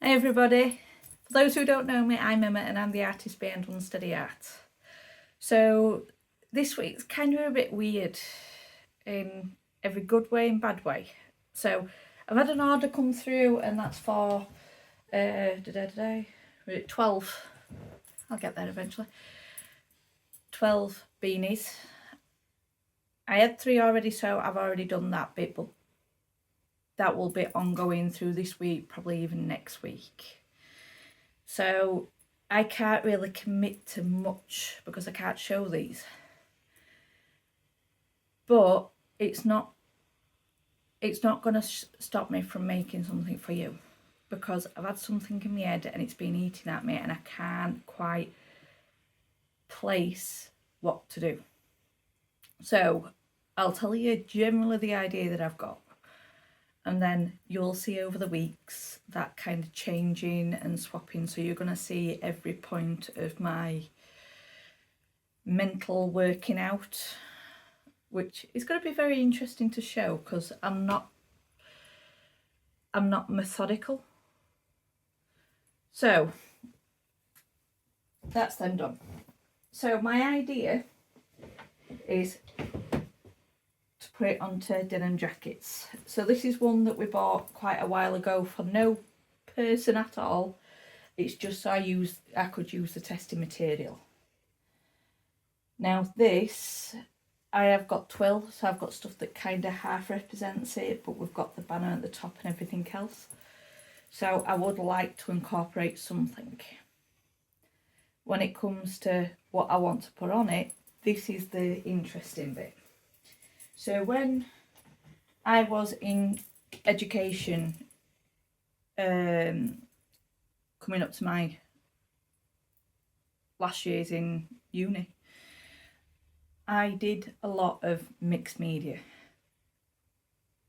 Hey everybody, for those who don't know me, I'm Emma and I'm the artist behind Unsteady Art. So this week's kind of a bit weird in every good way and bad way. So I've had an order come through and that's for 12, I'll get there eventually, 12 beanies. I had 3 already, so I've already done that bit, but that will be ongoing through this week, probably even next week. So I can't really commit to much because I can't show these. But it's not going to stop me from making something for you, because I've had something in my head and it's been eating at me and I can't quite place what to do. So I'll tell you generally the idea that I've got, and then you'll see over the weeks that kind of changing and swapping. So you're going to see every point of my mental working out, which is going to be very interesting to show because I'm not methodical. So that's them done. So my idea is to put it onto denim jackets. So this is one that we bought quite a while ago for no person at all. It's just so I could use the testing material. Now this, I have got twill, so I've got stuff that kind of half represents it, but we've got the banner at the top and everything else. So I would like to incorporate something. When it comes to what I want to put on it, this is the interesting bit. So when I was in education, coming up to my last years in uni, I did a lot of mixed media.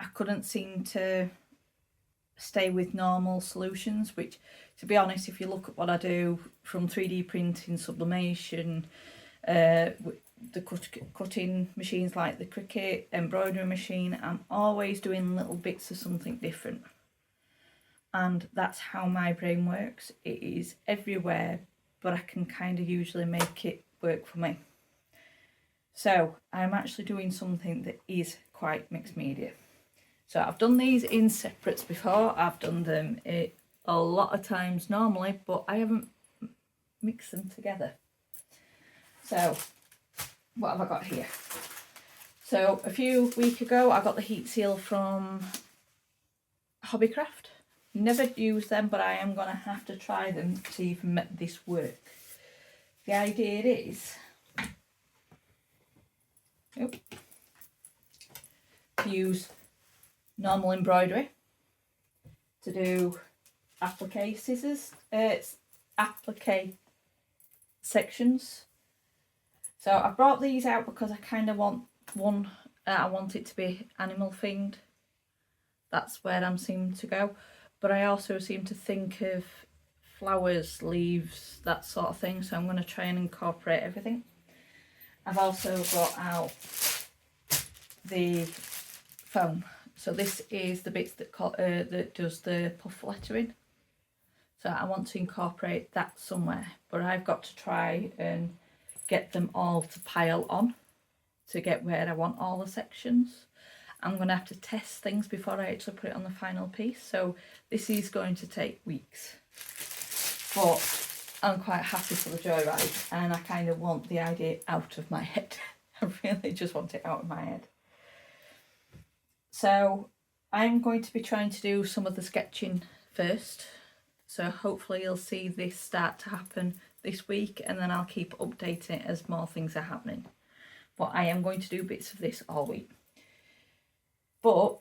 I couldn't seem to stay with normal solutions, which, to be honest, if you look at what I do from 3D printing, sublimation, the cutting machines like the Cricut embroidery machine, I'm always doing little bits of something different. And that's how my brain works. It is everywhere, but I can kind of usually make it work for me. So I'm actually doing something that is quite mixed media. So I've done these in separates before. I've done them a lot of times normally, but I haven't mixed them together. So what have I got here? So a few weeks ago I got the heat seal from Hobbycraft. Never used them, but I am going to have to try them to see if this work. The idea is to use normal embroidery to do applique scissors, applique sections. So I brought these out because I kind of want one, I want it to be animal themed. That's where I'm seeming to go. But I also seem to think of flowers, leaves, that sort of thing. So I'm going to try and incorporate everything. I've also got out the foam. So this is the bits that does the puff lettering. So I want to incorporate that somewhere, but I've got to try and get them all to pile on to get where I want all the sections. I'm going to have to test things before I actually put it on the final piece. So this is going to take weeks, but I'm quite happy for the joyride and I kind of want the idea out of my head. I really just want it out of my head. So I'm going to be trying to do some of the sketching first. So hopefully you'll see this start to happen this week, and then I'll keep updating it as more things are happening. But I am going to do bits of this all week. But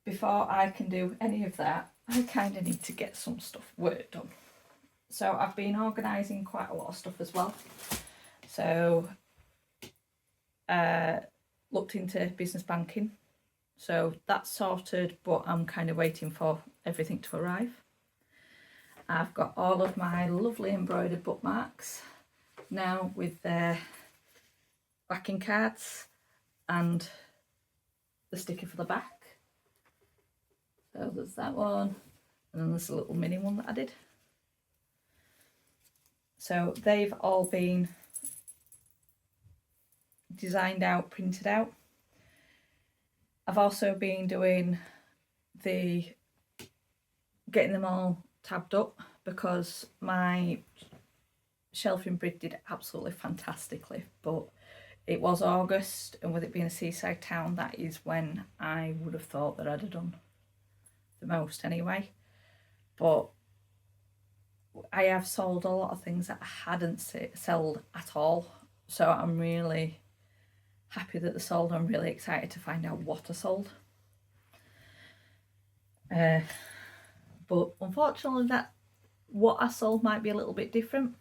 before I can do any of that, I kind of need to get some work done. So I've been organising quite a lot of stuff as well. So looked into business banking. So that's sorted, but I'm kind of waiting for everything to arrive. I've got all of my lovely embroidered bookmarks now with their backing cards and the sticker for the back. So there's that one, and then there's a little mini one that I did. So they've all been designed out, printed out. I've also been doing getting them all tabbed up, because my shelving grid did absolutely fantastically, but it was August, and with it being a seaside town, that is when I would have thought that I'd have done the most anyway. But I have sold a lot of things that I hadn't sold at all, so I'm really happy that they're sold. I'm really excited to find out what I sold. But unfortunately, that what I sold might be a little bit different,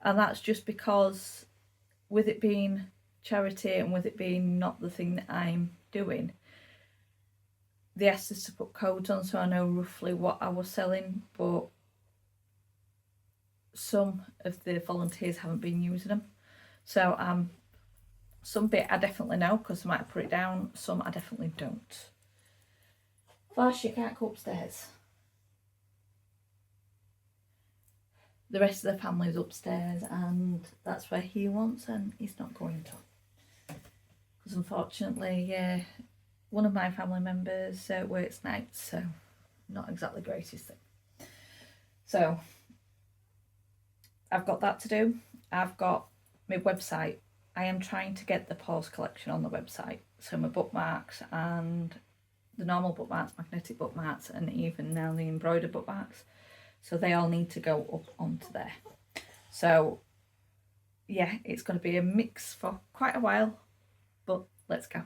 and that's just because with it being charity and with it being not the thing that I'm doing, they asked us to put codes on so I know roughly what I was selling, but some of the volunteers haven't been using them. So some bit I definitely know because I might put it down, some I definitely don't. Flash, you can't go upstairs. The rest of the family is upstairs, and that's where he wants, and he's not going to. Because unfortunately, one of my family members works nights, so not exactly the greatest thing. So I've got that to do. I've got my website. I am trying to get the pause collection on the website. So my bookmarks and the normal bookmarks, magnetic bookmarks, and even now the embroidered bookmarks. So they all need to go up onto there. So yeah, it's going to be a mix for quite a while, but let's go.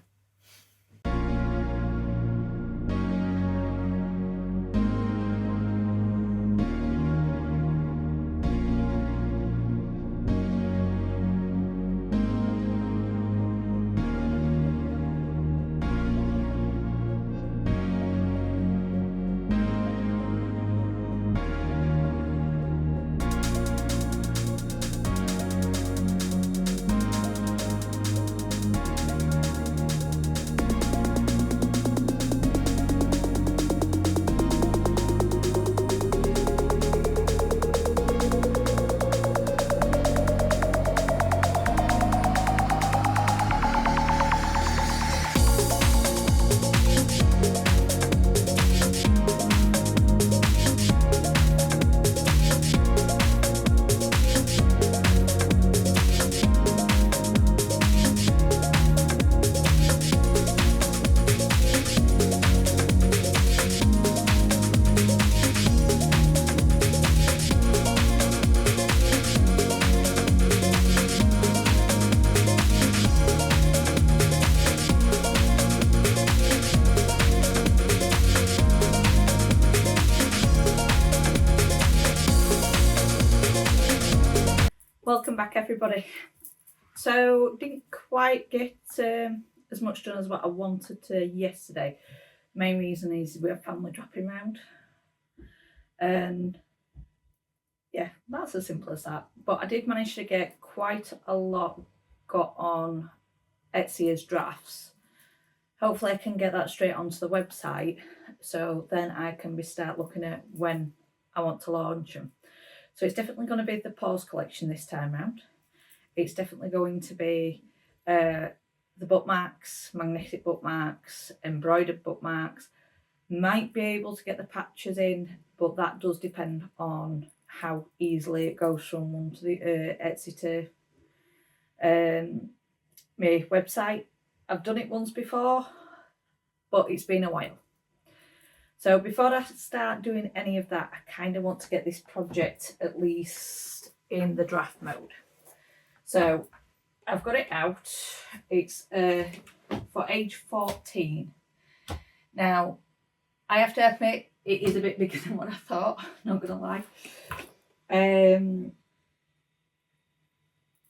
Welcome back, everybody. So didn't quite get as much done as what I wanted to yesterday. Main reason is we have family dropping round, and yeah, that's as simple as that. But I did manage to get quite a lot got on Etsy as drafts. Hopefully I can get that straight onto the website, so then I can start looking at when I want to launch them. So it's definitely going to be the pause collection this time round. It's definitely going to be the bookmarks, magnetic bookmarks, embroidered bookmarks. Might be able to get the patches in, but that does depend on how easily it goes from one to the Etsy to my website. I've done it once before, but it's been a while. So before I start doing any of that, I kind of want to get this project at least in the draft mode. So I've got it out. It's for age 14. Now, I have to admit, it is a bit bigger than what I thought, not gonna lie.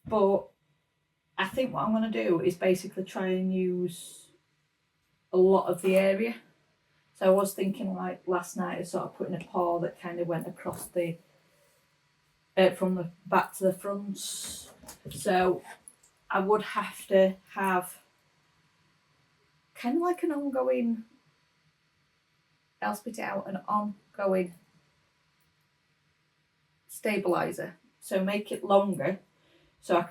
But I think what I'm gonna do is basically try and use a lot of the area. So I was thinking, like last night, of sort of putting a paw that kind of went across the from the back to the front. So I would have to have kind of like an ongoing I'll spit it out an ongoing stabilizer. So make it longer, so I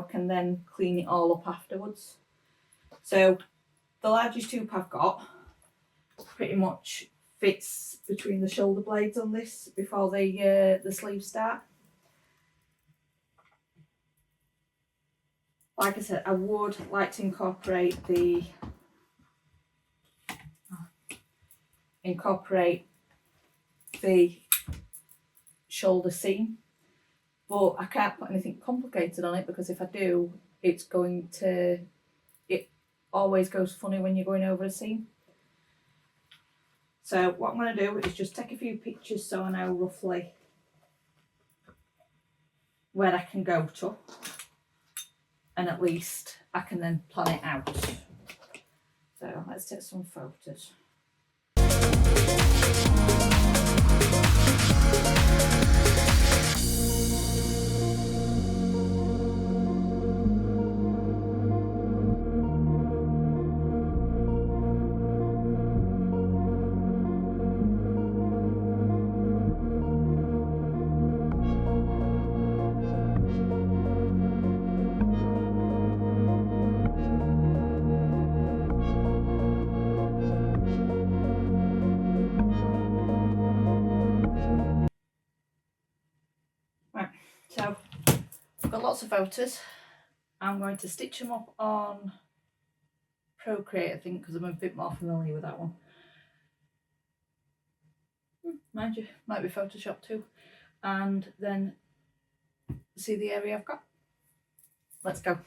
can then clean it all up afterwards. So the largest tube I've got pretty much fits between the shoulder blades on this before the sleeves start. Like I said, I would like to incorporate the shoulder seam, but I can't put anything complicated on it because if I do, it always goes funny when you're going over a seam. So what I'm going to do is just take a few pictures so I know roughly where I can go to, and at least I can then plan it out. So let's take some photos. So I've got lots of photos. I'm going to stitch them up on Procreate, I think, because I'm a bit more familiar with that one. Mind you, might be Photoshop too. And then see the area I've got. Let's go.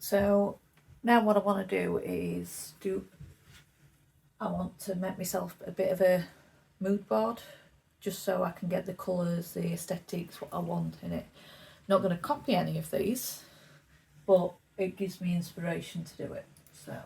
So now what I want to do is I want to make myself a bit of a mood board, just so I can get the colours, the aesthetics, what I want in it. Not going to copy any of these, but it gives me inspiration to do it. So.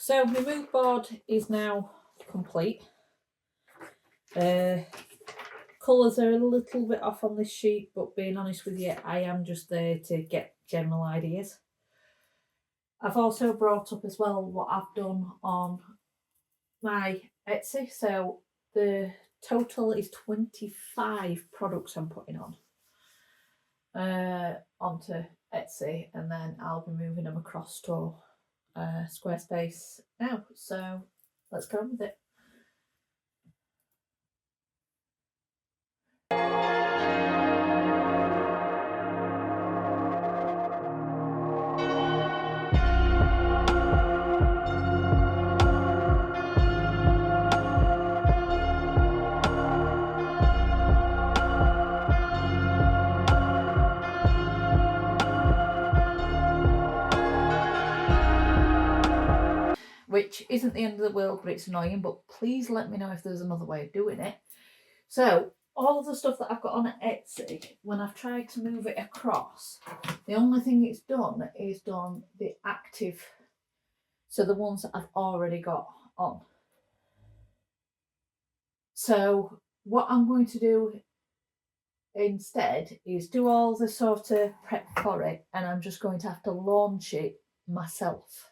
So my mood board is now complete. Colours are a little bit off on this sheet, but being honest with you, I am just there to get general ideas. I've also brought up as well what I've done on my Etsy. So the total is 25 products I'm putting on onto Etsy, and then I'll be moving them across to Squarespace now. So let's go on with it. Which isn't the end of the world, but it's annoying. But please let me know if there's another way of doing it. So all of the stuff that I've got on Etsy, when I've tried to move it across, the only thing it's done is done the active, so the ones that I've already got on. So what I'm going to do instead is do all the sort of prep for it, and I'm just going to have to launch it myself.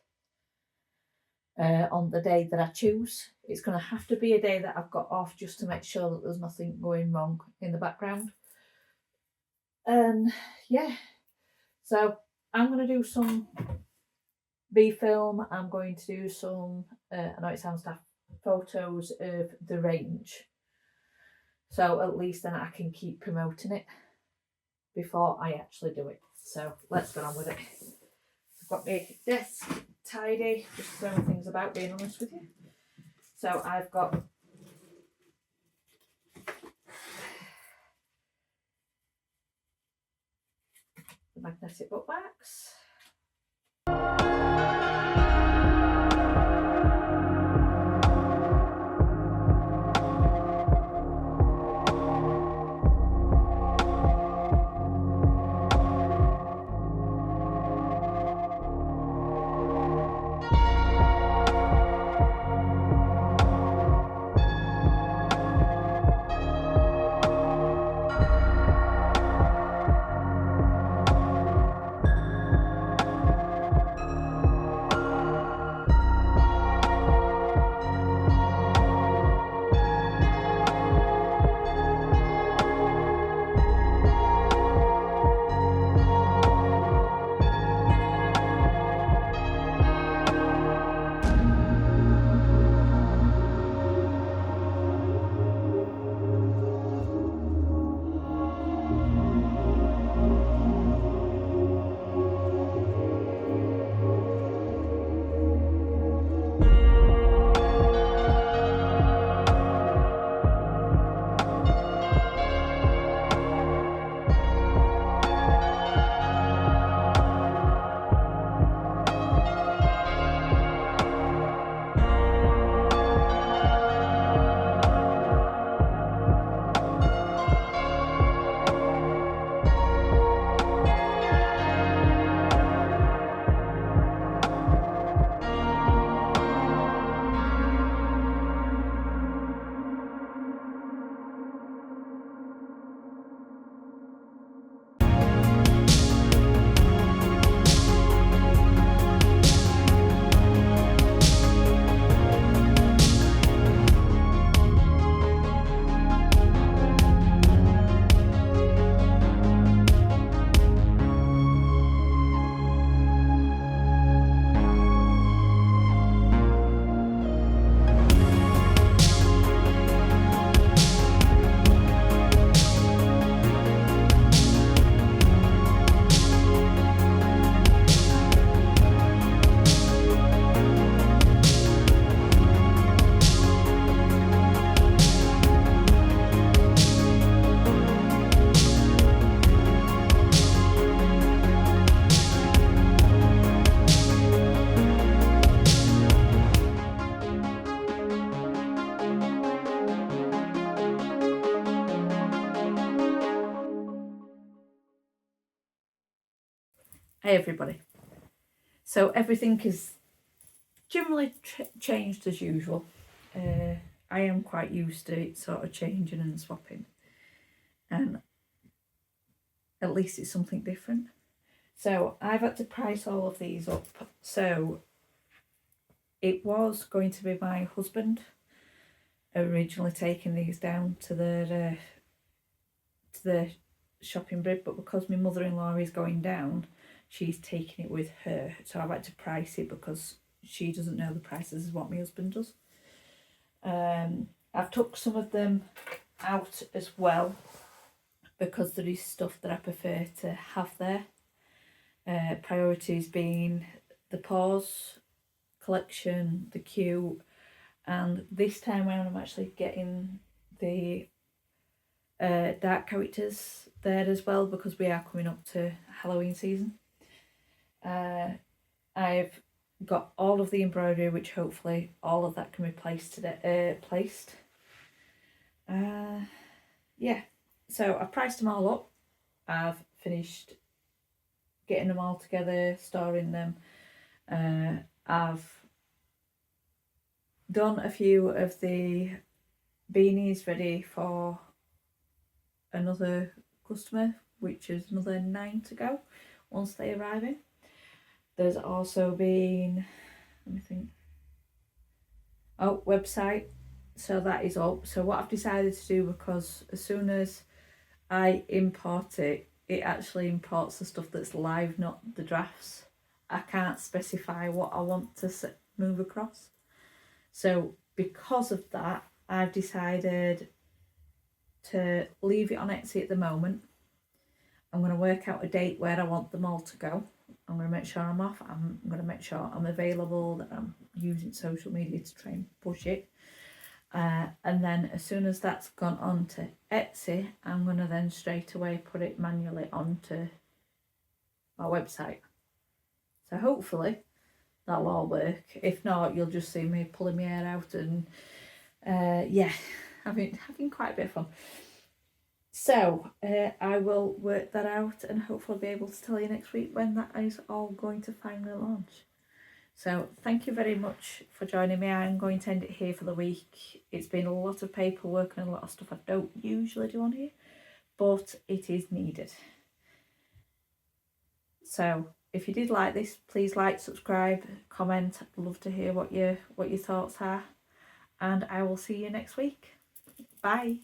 On the day that I choose. It's going to have to be a day that I've got off, just to make sure that there's nothing going wrong in the background. Yeah, so I'm going to do some B-film. I'm going to do some, I know it sounds daft, photos of the range. So at least then I can keep promoting it before I actually do it. So let's get on with it. I've got my desk tidy, just throwing things about, being honest with you. So I've got the magnetic bookmarks. Hey everybody. So everything is generally changed as usual. I am quite used to it sort of changing and swapping, and at least it's something different. So I've had to price all of these up. So it was going to be my husband originally taking these down to the shopping bib, but because my mother-in-law is going down, she's taking it with her. So I've had to price it because she doesn't know the prices as what my husband does. I've took some of them out as well because there is stuff that I prefer to have there. Priorities being the Pause collection, the Q, and this time around I'm actually getting the dark characters there as well because we are coming up to Halloween season. I've got all of the embroidery, which hopefully all of that can be placed today. Yeah, so I've priced them all up. I've finished getting them all together, storing them. I've done a few of the beanies ready for another customer, which is another 9 to go once they arrive in. There's also been, let me think, website, so that is up. So what I've decided to do, because as soon as I import it, it actually imports the stuff that's live, not the drafts. I can't specify what I want to move across. So because of that, I've decided to leave it on Etsy at the moment. I'm going to work out a date where I want them all to go. I'm going to make sure I'm off. I'm going to make sure I'm available, that I'm using social media to try and push it. And then as soon as that's gone on to Etsy, I'm going to then straight away put it manually onto our website. So hopefully that'll all work. If not, you'll just see me pulling my hair out and yeah, having quite a bit of fun. So I will work that out and hopefully be able to tell you next week when that is all going to finally launch. So thank you very much for joining me. I'm going to end it here for the week. It's been a lot of paperwork and a lot of stuff I don't usually do on here, but it is needed. So if you did like this, please like, subscribe, comment. I'd love to hear what your thoughts are, and I will see you next week. Bye.